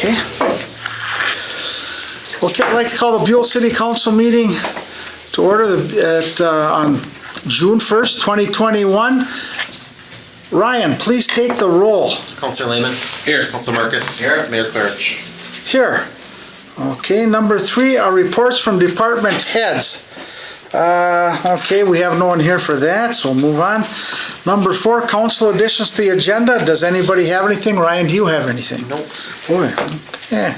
Okay. Okay, I'd like to call the Buhl City Council meeting to order on June 1st, 2021. Ryan, please take the roll. Councilor Lehman. Here. Councilor Marcus. Here. Mayor Clarich. Here. Okay, number 3 are reports from department heads. Okay, we have no one here for that, so we'll move on. Number 4, council additions to the agenda. Does anybody have anything? Ryan, do you have anything? Nope. Boy, okay.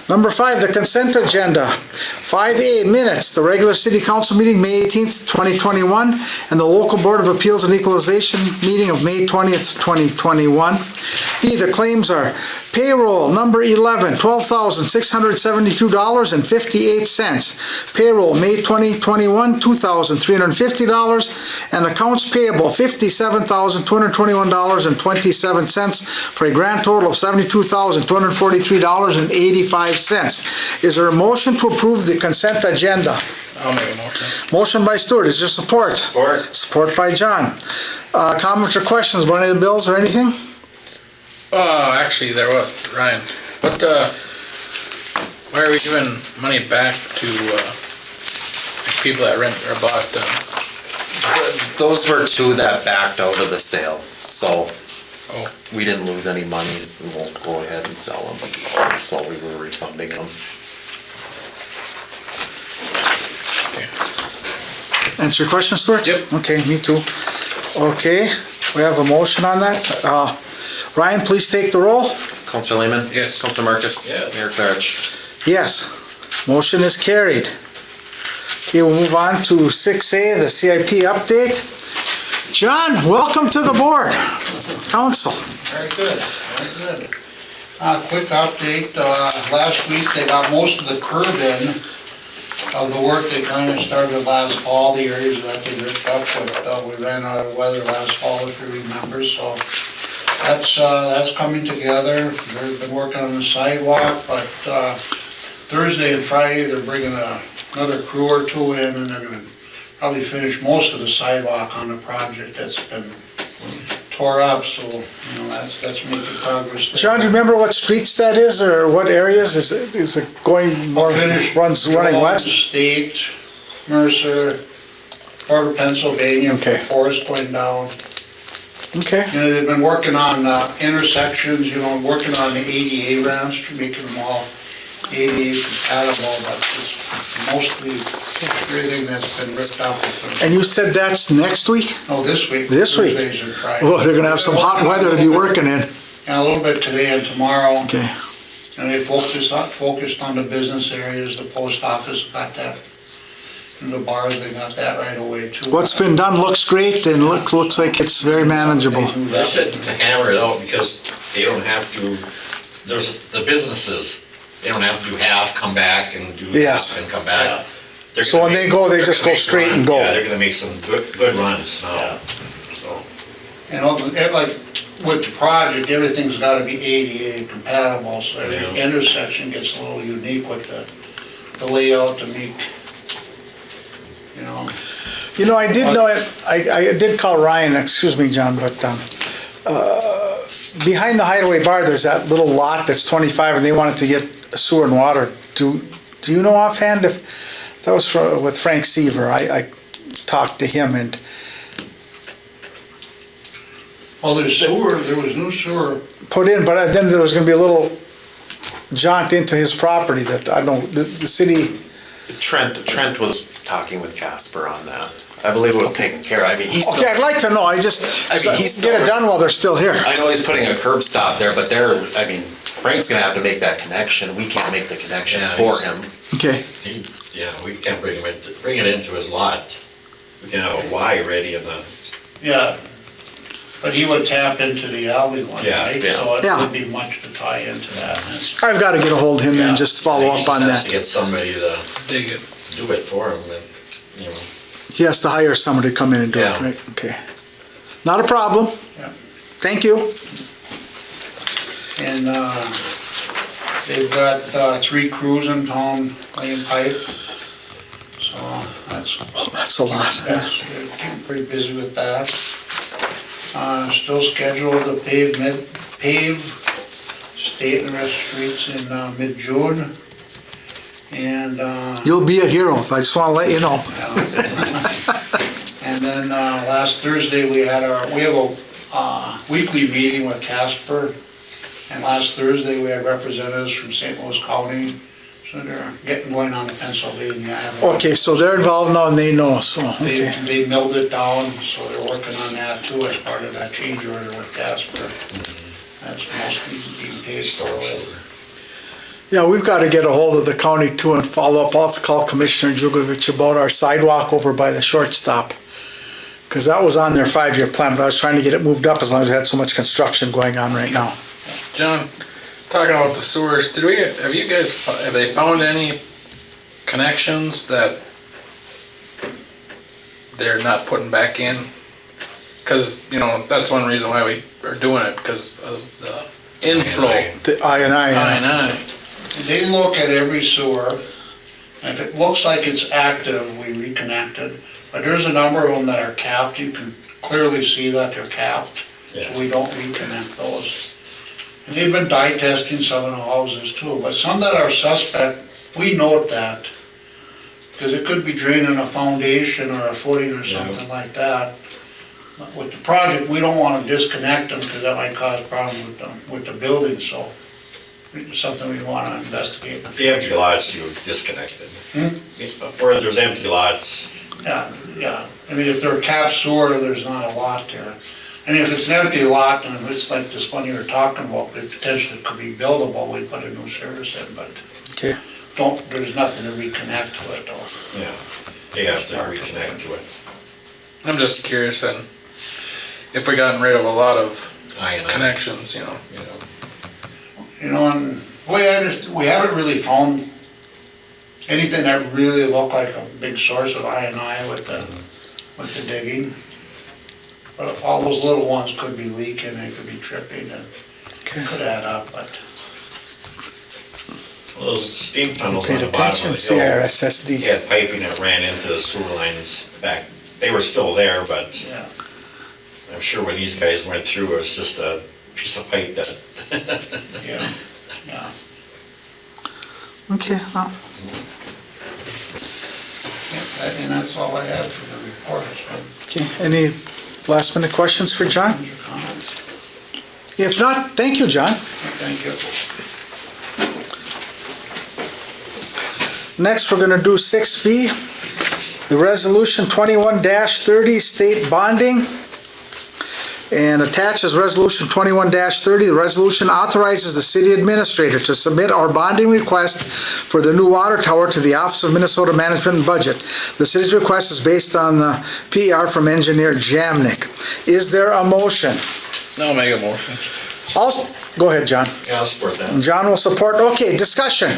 Number 5, the consent agenda. 5A, minutes, the regular city council meeting, May 18th, 2021, and the local board of appeals and equalization meeting of May 20th, 2021. B, the claims are payroll number 11, $12,672.58. Payroll May 2021, $2,350, and accounts payable $57,221.27 for a grand total of $72,243.85. Is there a motion to approve the consent agenda? I'll make a motion. Motion by Stuart. Is there support? Support. Support by John. Comments or questions about any of the bills or anything? Actually, there was, Ryan. What, why are we giving money back to, people that rent or bought, Those were two that backed out of the sale, so Oh. we didn't lose any money, so we'll go ahead and sell them. So we were refunding them. Answer your question, Stuart? Yep. Okay, me too. Okay, we have a motion on that. Ryan, please take the roll. Councilor Lehman. Yes. Councilor Marcus. Yes. Mayor Clarich. Yes, motion is carried. Okay, we'll move on to 6A, the CIP update. John, welcome to the board. Council. Very good, very good. Quick update, last week they got most of the curb in of the work they kind of started last fall, the areas that they ripped up with. We ran out of weather last fall, if you remember, so that's coming together. They've been working on the sidewalk, but Thursday and Friday they're bringing another crew or two in, and they're going to probably finish most of the sidewalk on the project that's been tore up, so that's making progress there. John, do you remember what streets that is, or what areas? Is it going more, running west? State, Mercer, part of Pennsylvania, Okay. Forest going down. Okay. They've been working on intersections, working on the ADA ramps, making them all ADA compatible, but it's mostly everything that's been ripped out. And you said that's next week? Oh, this week. This week? Thursdays and Fridays. Oh, they're gonna have some hot weather to be working in. And a little bit today and tomorrow. Okay. And they focused on the business areas, the post office got that, and the bars, they got that right away too. What's been done looks great and looks like it's very manageable. They should hammer it out because they don't have to, there's the businesses, they don't have to do half, come back and do Yes. half and come back. Yeah. They're So gonna when they go, they they're just gonna go make straight runs. and go. Yeah, they're gonna make some good runs now. Yeah. So, Like with the project, everything's gotta be ADA compatible, so every Yeah. intersection gets a little unique with the layout to make, I did know it, I did call Ryan, excuse me, John, but behind the Hideaway Bar, there's that little lot that's 25 and they wanted to get sewer and water. Do you know offhand if, that was with Frank Seaver, I talked to him and. well, there was no sewer. Put in, but then there was gonna be a little jaunt into his property that, I don't know, the city. Trent was talking with Casper on that. I believe it was taken care of. I mean, he's Okay, I'd like to know, he's get it done while they're still here. I know he's putting a curb stop there, but Frank's gonna have to make that connection. We can't make the connection for him. Okay, we can't bring it into his lot. We can have a Y ready in the, Yeah, but he would tap into the alley one, Yeah, right? yeah. So it Yeah. would be much to tie into that. I've gotta get a hold of him and Yeah. just follow up on he has to that. get somebody to dig it. do it for him, and, He has to hire somebody to come in and do it, Yeah. right? Okay. Not a problem. Yeah. Thank you. And they've got 3 crews in town laying pipe. So that's Oh, that's a lot. they're getting pretty busy with that. Still scheduled to pave state and the rest of the streets in mid-June. And, You'll be a hero, I just wanna let you know. and then last Thursday, we have a weekly meeting with Casper. And last Thursday, we had representatives from St. Louis County, so they're going on to Pennsylvania. Okay, so they're involved now and they know, so, okay. They milled it down, so they're working on that too as part of that change order with Casper. That's mostly being paid for. Yeah, we've gotta get a hold of the county too and follow up. I'll have to call Commissioner Jugovich about our sidewalk over by the shortstop. Cause that was on their 5-year plan, but I was trying to get it moved up as long as we had so much construction going on right now. John, talking about the sewers, have they found any connections that they're not putting back in? Cause, that's one reason why we are doing it, because of the inflow. The I&I. I. They look at every sewer, and if it looks like it's active, we reconnect it. But there's a number of them that are capped, you can clearly see that they're capped, so we don't reconnect those. And they've been dye testing some of the houses too, but some that are suspect, we note that. Because it could be draining a foundation or a footing or something like that. But with the project, we don't want to disconnect them because that might cause problems with the building, so it's something we want to investigate. If you have empty lots, you disconnect it. Where there's empty lots. Yeah. I mean, if they're capped sewer, there's not a lot there. And if it's an empty lot, and if it's like this one you were talking about, it potentially could be buildable, we put a new service in, but Okay. there's nothing to reconnect to it though. Yeah, they have to reconnect to it. I'm just curious then, if we gotten rid of a lot of I&I. connections, And the way I understand, we haven't really found anything that really looked like a big source of I&I with the digging. But all those little ones could be leaking, they could be tripping, and could add up, but. Well, those steam tunnels on Paid the bottom attention, of the hill, CRSSD. they had piping that ran into the sewer lines back, they were still there, but Yeah. I'm sure when these guys went through, it was just a piece of pipe that. Yeah. Okay, well, And that's all I have for the report. okay, any last minute questions for John? If not, thank you, John. Thank you. Next, we're gonna do 6B, the resolution 21-30, state bonding. And attached is resolution 21-30. The resolution authorizes the city administrator to submit our bonding request for the new water tower to the Office of Minnesota Management and Budget. The city's request is based on the PR from engineer Jamnik. Is there a motion? No, make a motion. Go ahead, John. Yeah, I'll support that. John will support. Okay, discussion.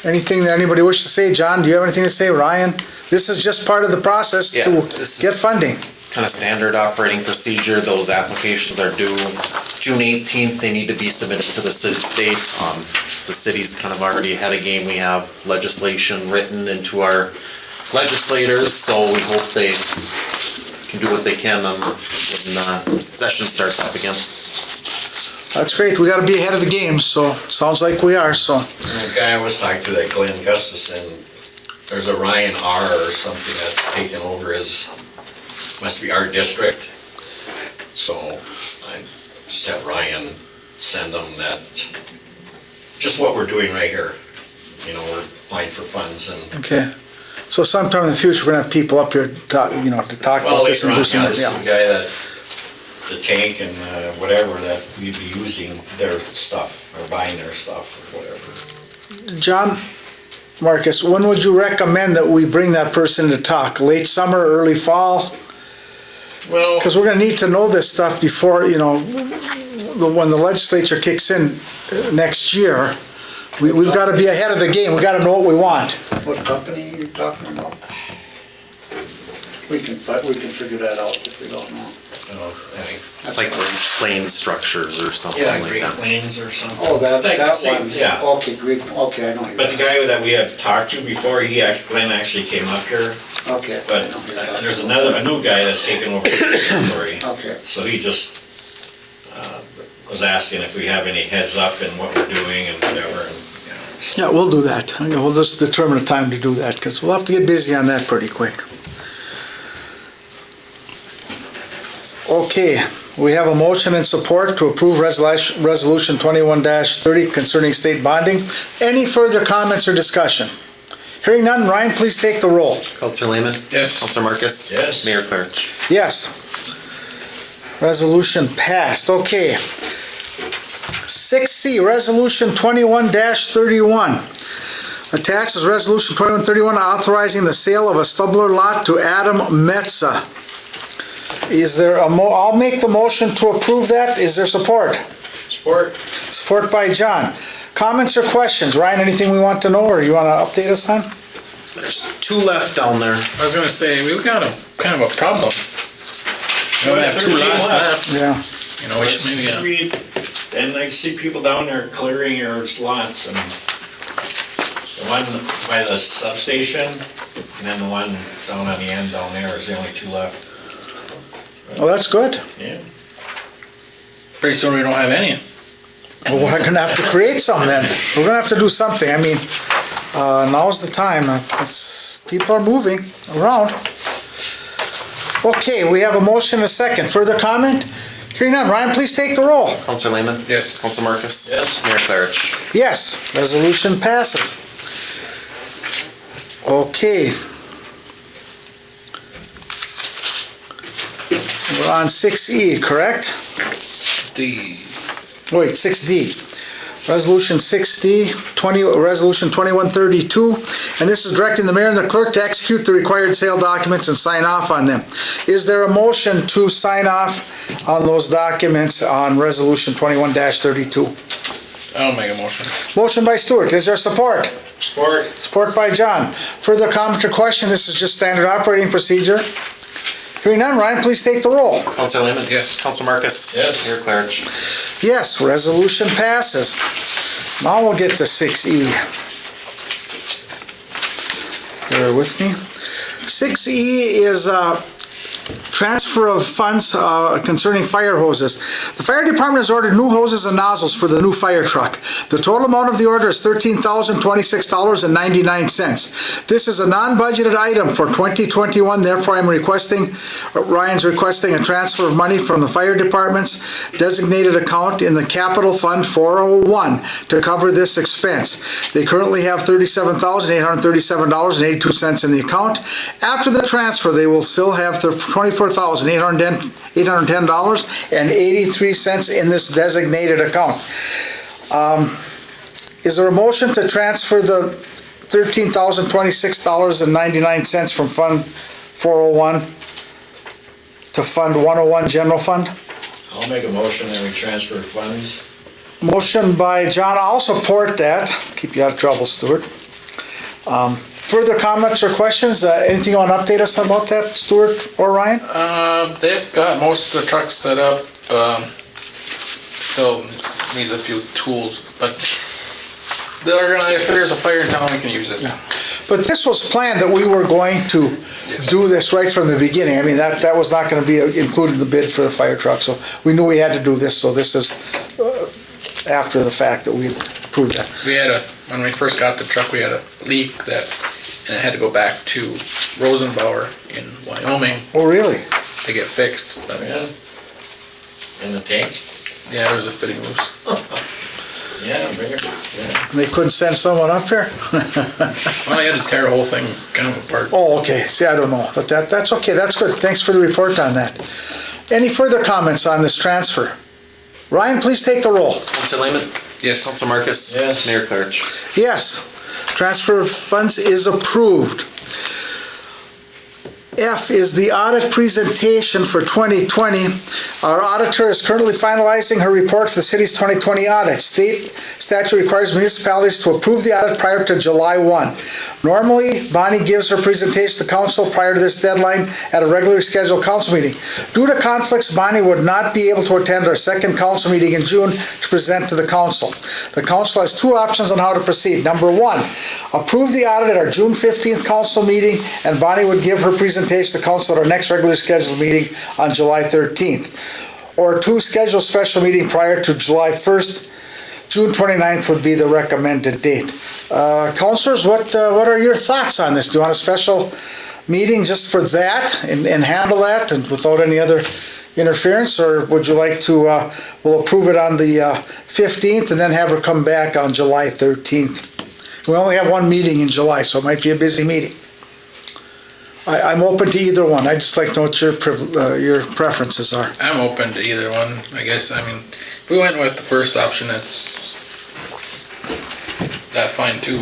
Anything that anybody wishes to say? John, do you have anything to say? Ryan? This is just part of the process Yeah, to this is- get funding. Kind of standard operating procedure. Those applications are due June 18th. They need to be submitted to the state. The city's kind of already ahead of game. We have legislation written into our legislators, so we hope they can do what they can when session starts up again. That's great. We gotta be ahead of the game, so sounds like we are, so. And the guy I was talking to, that Glenn Gustafson, there's a Ryan R. or something that's taken over his, must be our district. So I just have Ryan send them that, just what we're doing right here. We're applying for funds and. Okay. So sometime in the future, we're gonna have people up here to talk, to talk Well, about this later and on, do some, this is yeah. the guy that, the tank and whatever, that we'd be using their stuff or buying their stuff or whatever. John, Marcus, when would you recommend that we bring that person to talk? Late summer, early fall? Well, Because we're gonna need to know this stuff before, when the legislature kicks in next year. We've gotta be ahead of the game. We gotta know what we want. What company are you talking about? We can figure that out if we don't know. It's like Great Plains Structures or something yeah, like Great that. Plains or something. Oh, that Same, one? yeah. Okay, great, okay, I know. But the guy that we had talked to before, Glenn actually came up here, Okay. but there's a new guy that's taken over the territory. Okay. So he just was asking if we have any heads up in what we're doing and whatever, and, you know, so. Yeah, we'll do that. We'll just determine a time to do that, because we'll have to get busy on that pretty quick. Okay, we have a motion and support to approve Resolution 21-30 concerning state bonding. Any further comments or discussion? Hearing none, Ryan, please take the roll. Counselor Lehman? Yes. Counselor Marcus? Yes. Mayor Clark? Yes. Resolution passed. Okay. 6C, Resolution 21-31. Attached is Resolution 21-31 authorizing the sale of a Stubler lot to Adam Metza. Is there I'll make the motion to approve that. Is there support? Support. Support by John. Comments or questions? Ryan, anything we want to know or you want to update us on? There's 2 left down there. I was gonna say, we've got a kind of a problem. We only have 2 lots left. Yeah. You know, we should maybe, Read, and I see people down there clearing your lots, and the one by the substation, and then the one down on the end down there is the only 2 left. Well, that's good. Yeah. pretty soon we don't have any. Well, we're gonna have to create some then. We're gonna have to do something. I mean, now's the time. People are moving around. Okay, we have a motion and a second. Further comment? Hearing none. Ryan, please take the roll. Counselor Lehman? Yes. Counselor Marcus? Yes. Mayor Clark? Yes, resolution passes. Okay. We're on 6E, correct? Wait, 6D. Resolution 6D, Resolution 2132, and this is directing the mayor and the clerk to execute the required sale documents and sign off on them. Is there a motion to sign off on those documents on Resolution 21-32? I'll make a motion. Motion by Stuart, is there support? Support. Support by John. Further comment or question? This is just standard operating procedure. Hearing none, Ryan, please take the roll. Counselor Lehman? Yes. Counselor Marcus? Yes. Mayor Clark? Yes, resolution passes. Now we'll get to 6E. Bear with me. 6E is transfer of funds concerning fire hoses. The fire department has ordered new hoses and nozzles for the new fire truck. The total amount of the order is $13,026.99. This is a non-budgeted item for 2021, therefore Ryan's requesting a transfer of money from the fire department's designated account in the Capital Fund 401 to cover this expense. They currently have $37,837.82 in the account. After the transfer, they will still have their $24,810.83 in this designated account. Is there a motion to transfer the $13,026.99 from Fund 401 to Fund 101 General Fund? I'll make a motion that we transfer funds. Motion by John, I'll support that. Keep you out of trouble, Stuart. Further comments or questions? Anything you want to update us about that, Stuart or Ryan? They've got most of the trucks set up. Still needs a few tools, but they're gonna, if there's a fire in town, we can use it. Yeah. But this was planned that we were going to do this right from the beginning. I mean, that was not going to be included in the bid for the fire truck, so we knew we had to do this, so this is after the fact that we approved that. We had when we first got the truck, we had a leak and it had to go back to Rosenbauer in Wyoming Oh, really? to get fixed. Yeah. In the tank? Yeah, there was a fitting loose. Yeah, bring it, yeah. They couldn't send someone up here? Well, I had to tear the whole thing kind of apart. Oh, okay. See, I don't know, but that's okay. That's good. Thanks for the report on that. Any further comments on this transfer? Ryan, please take the roll. Counselor Lehman? Yes. Counselor Marcus? Yes. Mayor Clark? Yes. Transfer of funds is approved. F is the audit presentation for 2020. Our auditor is currently finalizing her report for the city's 2020 audit. State statute requires municipalities to approve the audit prior to July 1. Normally, Bonnie gives her presentation to council prior to this deadline at a regularly scheduled council meeting. Due to conflicts, Bonnie would not be able to attend our second council meeting in June to present to the council. The council has 2 options on how to proceed. Number 1, approve the audit at our June 15th council meeting, and Bonnie would give her presentation to council at our next regularly scheduled meeting on July 13th. or 2 scheduled special meeting prior to July 1st. June 29th would be the recommended date. Councilors, what are your thoughts on this? Do you want a special meeting just for that and handle that and without any other interference? Or would you like to, we'll approve it on the 15th and then have her come back on July 13th? We only have one meeting in July, so it might be a busy meeting. I'm open to either one. I'd just like to know what your preferences are. I'm open to either one, I guess. I mean, if we went with the first option, that's fine too.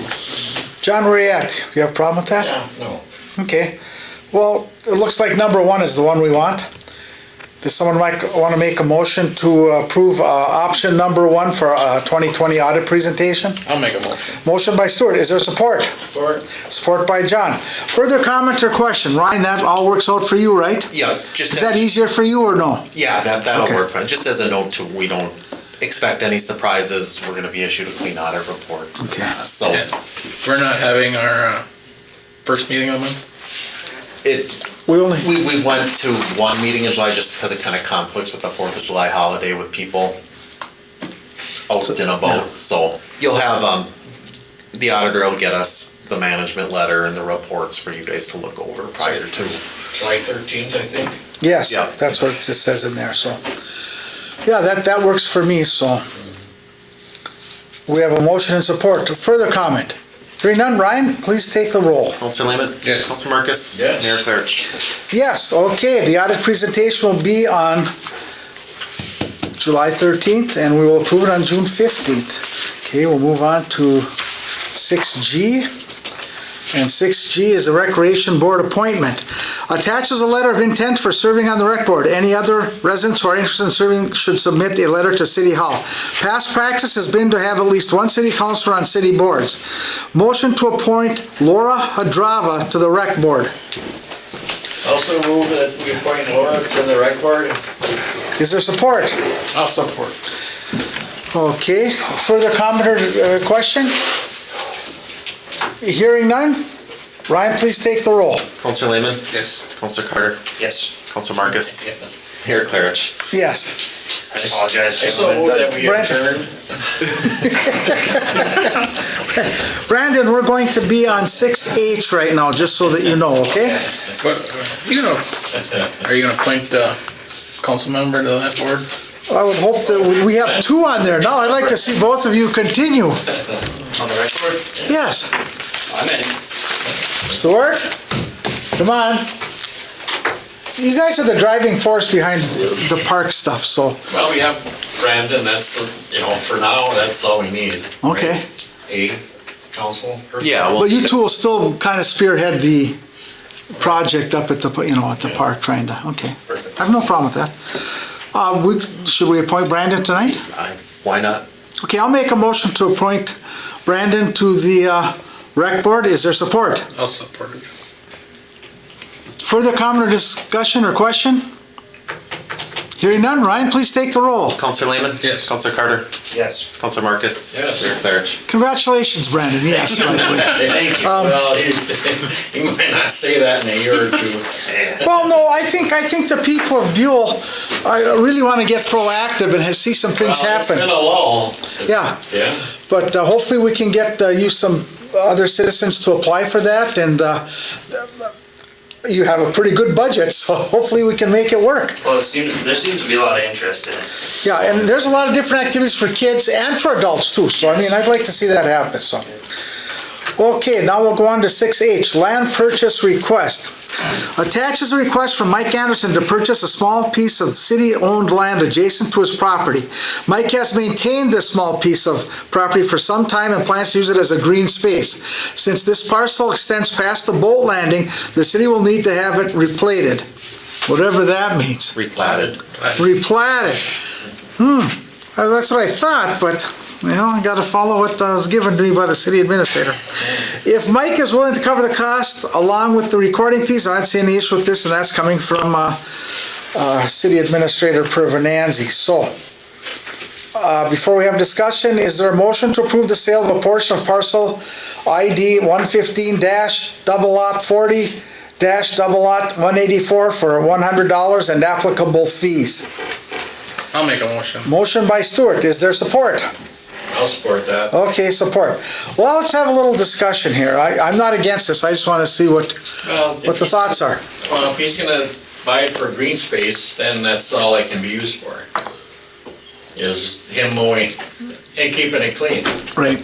John, where you at? Do you have a problem with that? No. Okay. Well, it looks like number 1 is the one we want. Does someone want to make a motion to approve option number 1 for a 2020 audit presentation? I'll make a motion. Motion by Stuart. Is there support? Support. Support by John. Further comment or question? Ryan, that all works out for you, right? Yeah, just. Is that easier for you or no? Yeah, that'll Okay. work fine. Just as a note too, we don't expect any surprises. We're gonna be issued a clean audit report. Okay. So Yeah. We're not having our first meeting of the month? We only, we went to one meeting in July just because it kind of conflicts with the 4th of July holiday with people out and about. So you'll have, the auditor will get us the management letter and the reports for you guys to look over prior to. July 13th, I think. yes, Yeah. that's what it just says in there, so. Yeah, that works for me, so. We have a motion and support. Further comment? Hearing none, Ryan, please take the roll. Counselor Lehman? Yes. Counselor Marcus? Yes. Mayor Clarich? Yes, okay, the audit presentation will be on July 13th, and we will approve it on June 15th. Okay, we'll move on to 6G. And 6G is a Recreation Board appointment. Attaches a letter of intent for serving on the Rec Board. Any other residents who are interested in serving should submit a letter to City Hall. Past practice has been to have at least one city councilor on city boards. Motion to appoint Laura Hadrava to the Rec Board. Also move that we appoint Laura to the rec board. Is there support? I'll support. Okay, further comment or question? Hearing none? Ryan, please take the roll. Counselor Lehman? Yes. Counselor Carter? Yes. Counselor Marcus? Mayor Clarich? Yes. I apologize, I so gentlemen. move that we Brent. adjourn. Brandon, we're going to be on 6H right now, just so that you know, okay? But, are you gonna appoint a council member to that board? I would hope that we have 2 on there now. I'd like to see both of you continue. On the record, Yes. I'm in. Stuart? Come on. You guys are the driving force behind the park stuff, so, Well, we have Brandon, that's, for now, that's all we need. okay. Right? A council person? Yeah, well. But you two will still kind of spearhead the project up at the, at the park, trying to, okay. Perfect. I have no problem with that. Should we appoint Brandon tonight? Why not? Okay, I'll make a motion to appoint Brandon to the Rec Board. Is there support? I'll support it. Further comment or discussion or question? Hearing none, Ryan, please take the roll. Counselor Lehman? Yes. Counselor Carter? Yes. Counselor Marcus? Yes. Mayor Clarich? Congratulations, Brandon, yes, by the way. Thank you. Well, he might not say that in a year or two. Well, no, I think the people of Buhl really want to get proactive and see some things Well, it's happen. been a lull. Yeah, Yeah. but hopefully we can get you some other citizens to apply for that, and you have a pretty good budget, so hopefully we can make it work. Well, there seems to be a lot of interest in it. Yeah, and there's a lot of different activities for kids and for adults too, so I mean, I'd like to see that happen, so. Okay, now we'll go on to 6H, land purchase request. Attaches a request from Mike Anderson to purchase a small piece of city-owned land adjacent to his property. Mike has maintained this small piece of property for some time and plans to use it as a green space. Since this parcel extends past the boat landing, the city will need to have it replated, whatever that means. Replatted. Replatted. That's what I thought, but, I gotta follow what was given to me by the city administrator. If Mike is willing to cover the cost along with the recording fees, I don't see any issue with this, and that's coming from City Administrator Pervenanzi. So, before we have discussion, is there a motion to approve the sale of a portion of parcel ID 115-0040-00 184 for $100 and applicable fees? I'll make a motion. Motion by Stuart, is there support? I'll support that. Okay, support. Well, let's have a little discussion here. I'm not against this, I just want to see what the thoughts are. Well, if he's gonna buy it for green space, then that's all it can be used for. Is him mowing and keeping it clean. Right.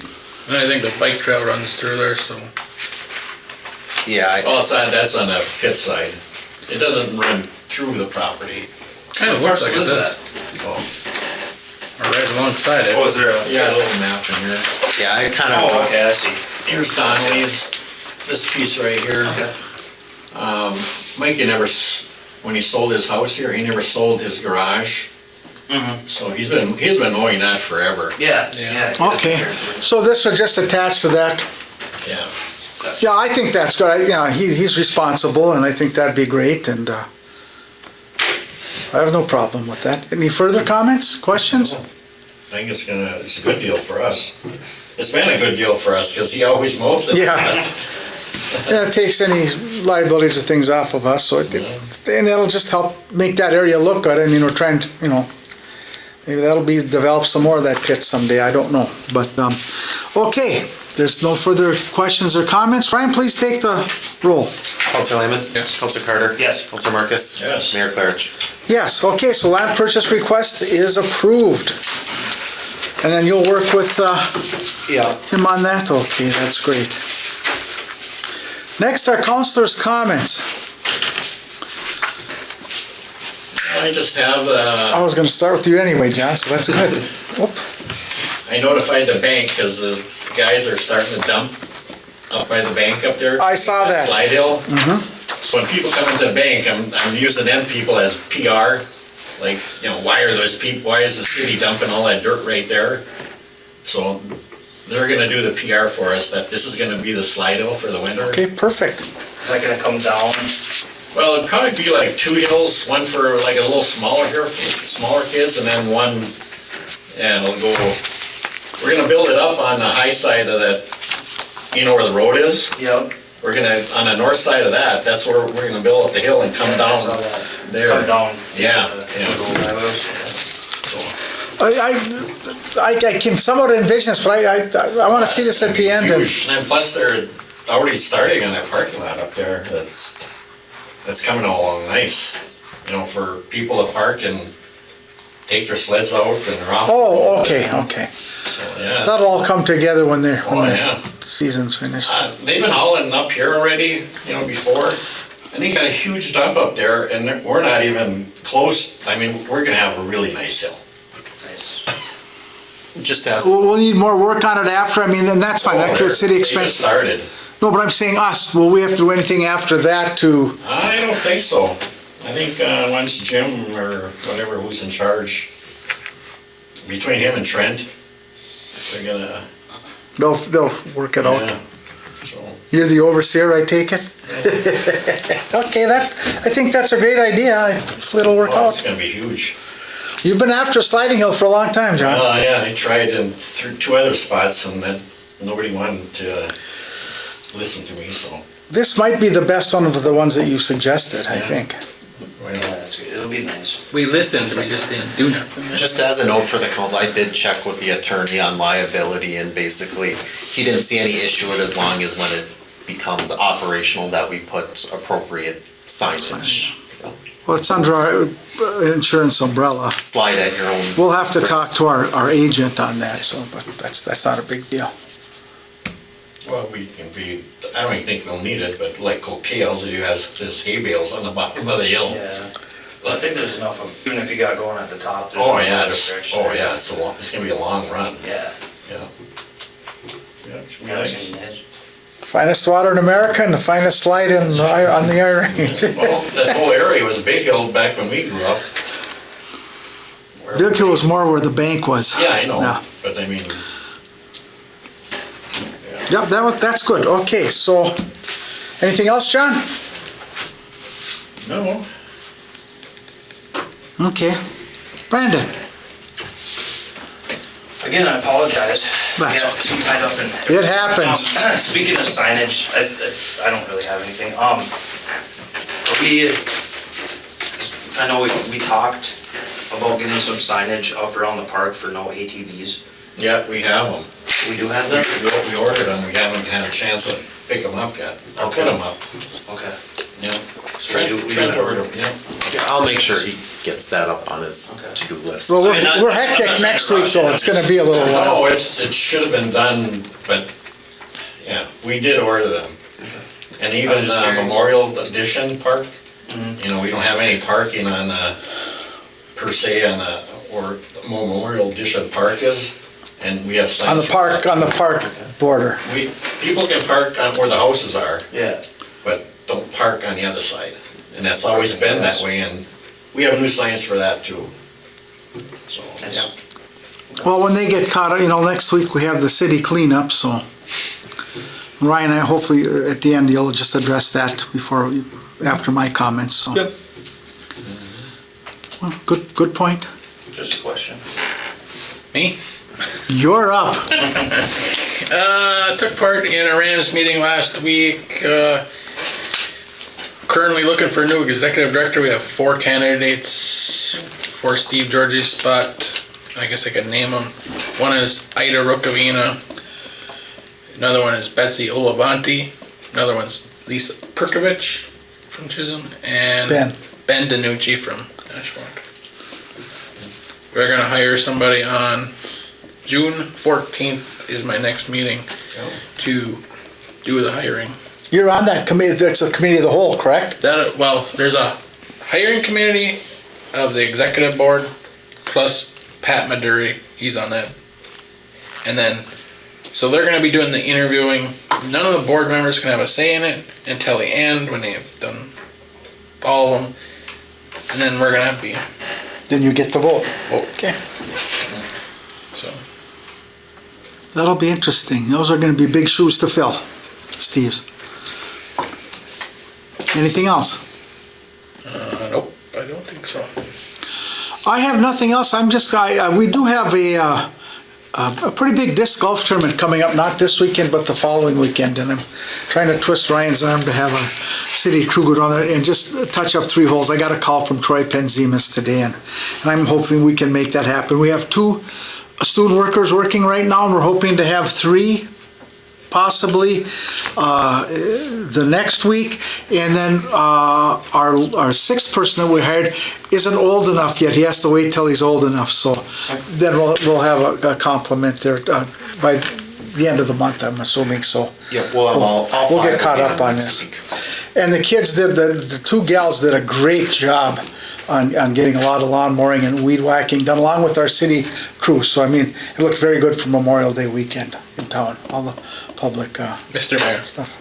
And I think the bike trail runs through there, so. Yeah, Well, that's on the pit side. It doesn't run through the property. Kind of looks like it does. Oh, Or right alongside it. Oh, is there a? yeah, a little map in here. yeah, I kind of. Oh, okay, I see. Here's Donnelly's, this piece right here. Okay. Mikey never, when he sold his house here, he never sold his garage. Mm-hmm. So he's been mowing that forever. Yeah, Yeah. yeah. Okay, so this will just attach to that? Yeah. Yeah, I think that's good. Yeah, he's responsible, and I think that'd be great, and I have no problem with that. Any further comments, questions? I think it's a good deal for us. It's been a good deal for us, because he always mows it. Yeah. Yeah, it takes any liabilities or things off of us, so and it'll just help make that area look good. I mean, we're trying to, maybe that'll be, develop some more of that pit someday, I don't know. But, okay, there's no further questions or comments. Ryan, please take the roll. Counselor Lehman? Yes. Counselor Carter? Yes. Counselor Marcus? Yes. Mayor Clarich? Yes, okay, so land purchase request is approved. And then you'll work with Yeah. him on that? Okay, that's great. Next are councilors' comments. I just have, I was gonna start with you anyway, John, so that's good. Oop. I notified the bank, because the guys are starting to dump up by the bank up there. I saw that. Slide Hill. So when people come into the bank, I'm using them people as PR. Like, why are those people, why is the city dumping all that dirt right there? So they're gonna do the PR for us, that this is gonna be the slide hill for the winter. Okay, perfect. Is that gonna come down? Well, it'd probably be like 2 hills, one for like a little smaller here, for smaller kids, and then one, and it'll go, we're gonna build it up on the high side of that, where the road is? Yep. We're gonna, on the north side of that, that's where we're gonna build up the hill and come I down saw that. there. Come down. Yeah, into the- yeah. into the highways. I can somewhat envision this, but I wanna see this at the end. And Huge, and plus they're already starting on that parking lot up there, that's coming along nice, for people to park and take their sleds out and they're off. Oh, okay. So, yeah. That'll all come together when the yeah. season's finished. They've been hauling up here already, before, and they got a huge dump up there, and we're not even close. I mean, we're gonna have a really nice hill. Nice. Just ask. We'll need more work on it after, then that's fine, that's the city They expense. just started. No, but I'm saying us, will we have to do anything after that to, I don't think so. I think once Jim or whatever who's in charge, between him and Trent, they're gonna. they'll work it out. Yeah, so. You're the overseer, I take it? Okay, I think that's a great idea, hopefully it'll work Well, out. it's gonna be huge. You've been after Sliding Hill for a long time, John. Yeah, I tried in 2 other spots and then nobody wanted to listen to me, so. This might be the best one of the ones that you suggested, I think. Yeah, that's good. It'll be nice. We listened, we just didn't do nothing. Just as a note for the council, I did check with the attorney on liability, and basically, he didn't see any issue with it as long as when it becomes operational that we put appropriate signage. Well, it's under our insurance umbrella. Slide at your own. We'll have to risk. talk to our agent on that, but that's not a big deal. Well, we can be, I don't even think we'll need it, but like Coquelles, you have his hay bales on the bottom of the hill. Yeah. Well, I think there's enough of, even if you got going at the top. there's Oh, enough yeah, of a stretch oh, there. yeah, it's gonna be a long run. Yeah. Yeah. Yeah, it's gonna be Yeah, nice. it's gonna be nice. Finest water in America and the finest slide on the Iron Range. Well, that whole area was a big hill back when we grew up. Big Hill was more where the bank was. Yeah, I know, Yeah. but I mean, Yep, that's good. Okay, so, anything else, John? no, Okay. Brandon? Again, I apologize. That's Yeah, too tied up in. It happens. Speaking of signage, I don't really have anything. I know we talked about getting some signage up around the park for no ATVs. Yeah, we have them. We do have them? We ordered them, we haven't had a chance to pick them up yet, or put them up. Okay. Yeah. So we do Trent have- ordered them, yeah. Yeah, I'll make sure he gets that up on his Okay. to-do list. Well, I mean, I'm we're not hectic saying next rush week, it, though. I'm It's gonna just- be a little while. No, it should have been done, but, yeah, we did order them. And even just curious. Memorial Edition Park, Mhm. you know, we don't have any parking on, per se, on, or Memorial Edition Park is, and we have signs. On the for park border. People can park on where the houses are, Yeah. but don't park on the other side. And that's always been that way, and we have new signs for that too. So, Nice. yeah. Well, when they get caught, next week we have the city cleanup, so Ryan, hopefully at the end you'll just address that after my comments, so. Yep. Well, good point. Just a question. Me? You're up. Took part in a Rams meeting last week. Currently looking for a new executive director. We have 4 candidates for Steve George's spot. I guess I could name them. One is Ida Rukavina. Another one is Betsy Olavanti. Another one's Lisa Perkovich from Chisholm. And Ben DiNucci from Ashmont. We're gonna hire somebody on June 14th is my next meeting to do the hiring. You're on that committee, that's a committee of the whole, correct? There's a hiring committee of the executive board, plus Pat Maduri, he's on that. And then, so they're gonna be doing the interviewing. None of the board members can have a say in it until the end, when they have done all of them. And then we're gonna be, Then you get to vote. Okay. so. That'll be interesting. Those are gonna be big shoes to fill, Steve's. Anything else? Nope, I don't think so. I have nothing else. We do have a pretty big disc golf tournament coming up, not this weekend, but the following weekend. And I'm trying to twist Ryan's arm to have a city crew go down there and just touch up 3 holes. I got a call from Troy Penzimas today, and I'm hoping we can make that happen. We have 2 student workers working right now, and we're hoping to have 3 possibly the next week. And then our 6th person that we hired isn't old enough yet. He has to wait till he's old enough. So then we'll have a complement there by the end of the month, I'm assuming. So Yeah, well, we'll get caught up on this. And the kids the 2 gals did a great job on getting a lot of lawn mowing and weed whacking done along with our city crew. So I mean, it looked very good for Memorial Day weekend in town, all the public Mr. Mayor, stuff.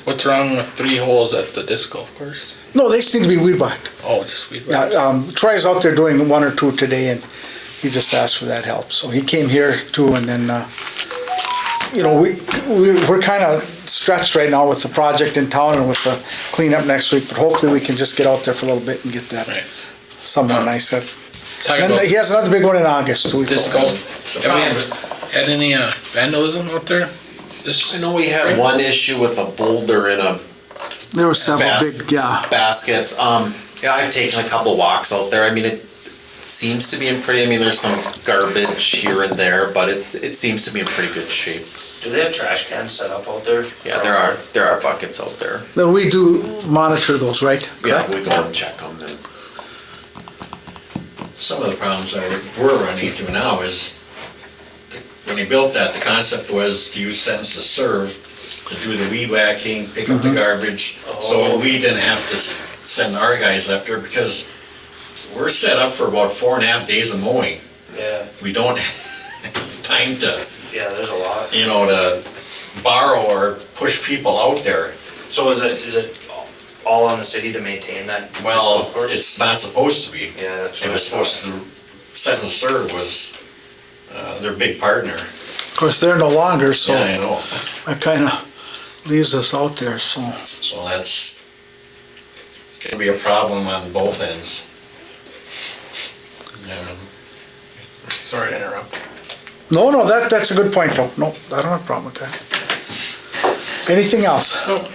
what's wrong with 3 holes at the disc golf course? No, they seem to be weed whacked. Oh, just weed. Yeah, Troy's out there doing 1 or 2 today, and he just asked for that help. So he came here too, and then, we're kind of stretched right now with the project in town and with the cleanup next week, but hopefully we can just get out there for a little bit and get that Right. somewhat nice. Talking And about he has another big one in August too. he disc told me. golf. Have we had any vandalism out there? I know we had one issue with a boulder in a There were several big, basket. Yeah, I've taken a couple walks out there. I mean, it seems to be in there's some garbage here and there, but it seems to be in pretty good shape. Do they have trash cans set up out there? Yeah, there are buckets out there. Then we do monitor those, right? Yeah, we go and check them. And Some of the problems that we're running into now is, when they built that, the concept was to use Sentence to Serve to do the weed whacking, pick up the garbage, so we didn't have to send our guys up there, because we're set up for about 4.5 days of mowing. Yeah, We don't have time to, yeah, there's a lot. to borrow or push people out there. So is it all on the city to maintain that? Well, disc golf course? it's not supposed to be. Yeah, that's It what I was thought. supposed to, Sentence Serve was their big partner. Of course, they're no longer, so Yeah, I know. that kind of leaves us out there, so. So it's gonna be a problem on both ends. Sorry to interrupt. No, that's a good point though. No, I don't have a problem with that. Anything else? Nope.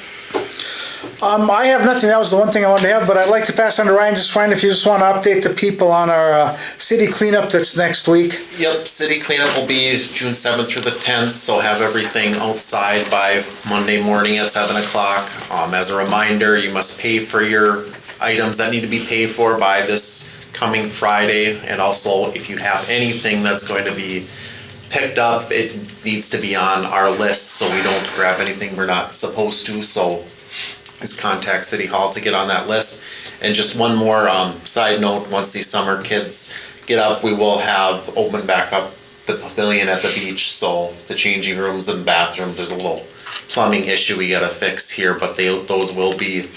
I have nothing, that was the one thing I wanted to have, but I'd like to pass on to Ryan, just Ryan, if you just want to update the people on our city cleanup that's next week. Yep, city cleanup will be June 7th through the 10th, so have everything outside by Monday morning at 7 o'clock. As a reminder, you must pay for your items that need to be paid for by this coming Friday, and also if you have anything that's going to be picked up, it needs to be on our list, so we don't grab anything we're not supposed to, so is contact City Hall to get on that list. And just one more side note, once these summer kids get up, we will have open back up the pavilion at the beach, so the changing rooms and bathrooms, there's a little plumbing issue we gotta fix here, but those will be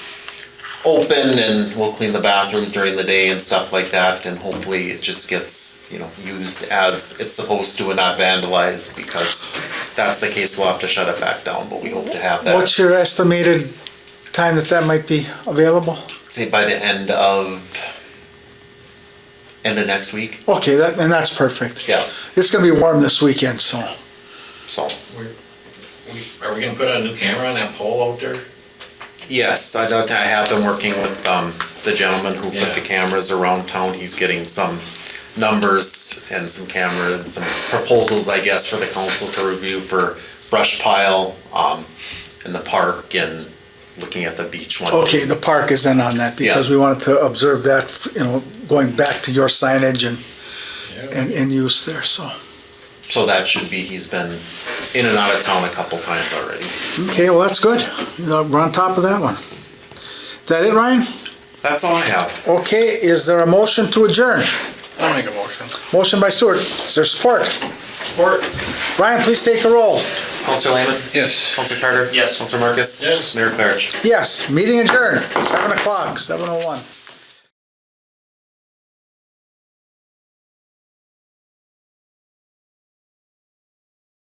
open, and we'll clean the bathrooms during the day and stuff like that, and hopefully it just gets, used as it's supposed to and not vandalized, because if that's the case, we'll have to shut it back down, but we hope to have that. What's your estimated time that might be available? Say by the end of next week. Okay, that's perfect. Yeah. It's gonna be warm this weekend, so. Are we gonna put a new camera on that pole out there? Yes, I have been working with the gentleman who Yeah. put the cameras around town. He's getting some numbers and some camera and some proposals, I guess, for the council to review for brush pile in the park and looking at the beach one. Okay, the park is in on that, because we wanted to observe that, going back to your signage and use there, so. So that should be, he's been in and out of town a couple times already. Okay, well, that's good. We're on top of that one. Is that it, Ryan? That's all I have. Okay, is there a motion to adjourn? I'll make a motion. Motion by Stewart. Is there support? Support. Ryan, please take the roll. Counselor Lehman? Yes. Counselor Carter? Yes. Counselor Marcus? Yes. Mayor Parich? Yes, meeting adjourned, 7 o'clock, 7:01.